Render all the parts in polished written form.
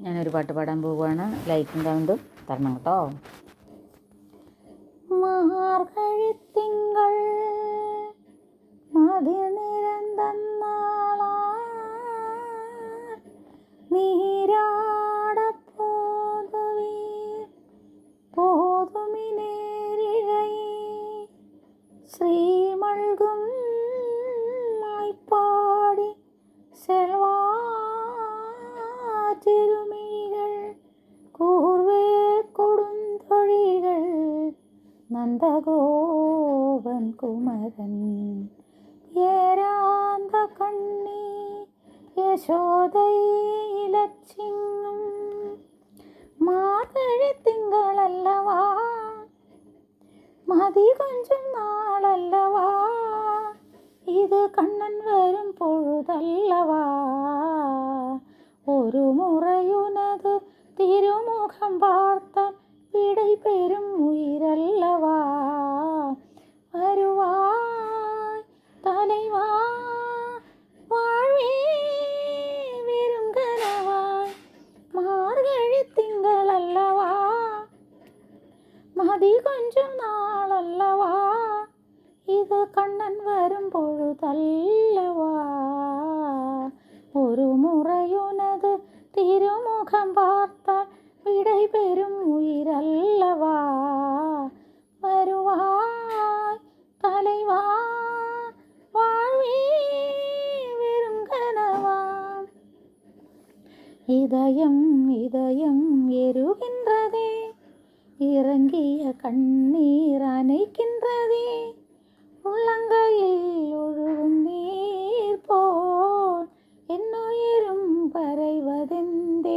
ഞാനൊരു പാട്ട് പാടാൻ പോവുകയാണ്. ലൈക്കും കമൻറ്റും തരണം കേട്ടോ. മാർഗഴിത്തിങ്കൾ മതിനിരന്തന്നാളാ നീരാടപ്പോതുവീർ പോതുമിനേരിഴൈ ശ്രീമൾകും മായ്പാടി செல்வா திருமிகள் கூர்வேல் கொடுந்தொழிகள் நந்தகோபன் குமரன் ஏராந்த கண்ணி யசோதை இலச்சிங்கும் மார்கழி திங்களல்லவா மதி கொஞ்சம் நாளல்லவா இது கண்ணன் வரும் பொழுதல்லவா ஒரு முறையுனது திருமுகம் பார்த்தால் விடை பெறும் உயிரல்லவா வருவாய் தலைவா வாழ்வே வெறுங்கனவாய் மார்கழி திங்களல்லவா மதி கொஞ்சம் நாளல்லவா இது கண்ணன் வரும் பொழுதல்லவா ஒரு முறையுனது திருமுகம் பார்த்தால் விடை பெறும் உயிரல்லவா வருவாய் தலைவா வாழ்வே வெறுங்கனவா இதயம் இதயம் எருகின்றதே இறங்கிய கண்ணீர் அணைக்கின்றதே உள்ளங்கையில் ஒழுகும் நீர் போல் என்னுயிரும் பறைவதெந்தேனா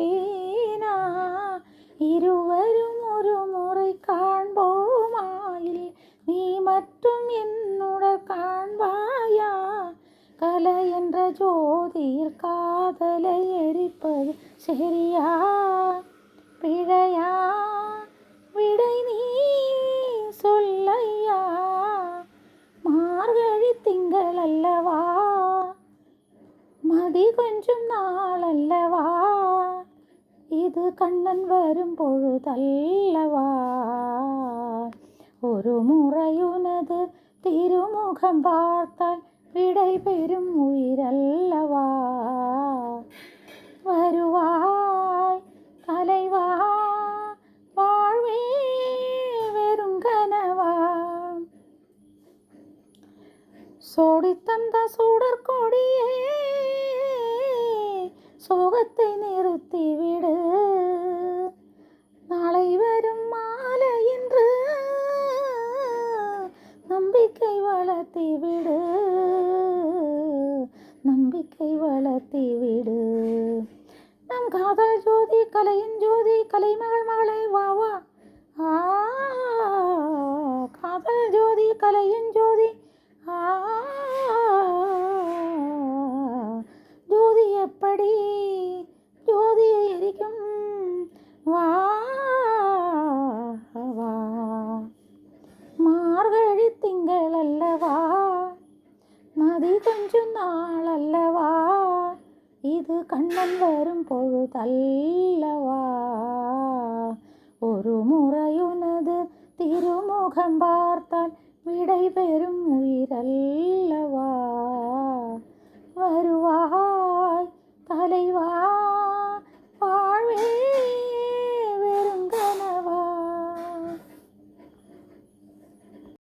இருவரும் ஒரு முறை காண்போமாயில் நீ மட்டும் என்னுடன் காண்பாயா கலை என்ற ஜோதியில் காதலை எரிப்பது சரியா பிழையா விடை நீ சொல்லையா மார்கழி திங்களல்லவா மதி கொஞ்சம் நாளல்லவா இது கண்ணன் வரும் பொழுதல்லவா ஒரு முறையுனது திருமுகம் பார்த்தால் விடை பெறும் உயிரல்லவா வருவாய் தலைவா வாழ்வே வெறுங்கனவா சோடித்தந்த சூடர் கொடியே சோகத்தை நிறுத்திவிடு நாளை வரும் மாலை என்று நம்பிக்கை வளர்த்திவிடு நம்பிக்கை வளர்த்திவிடு நம் காதல் ஜோதி கலையின் ஜோதி கலைமகள் மகளை வாவா காதல் ஜோதி கலையின் ஜோதி ஜோதி எப்படி ஜோதியை எரிக்கும் வா வா மார்கழி திங்களல்லவா மதி கொஞ்சம் நாளல்லவா இது கண்ணன் வரும் பொழுதல்லவா ஒரு முறையுனது திருமுகம் பார்த்தால் விடை பெறும் உயிரல்லவா வருவா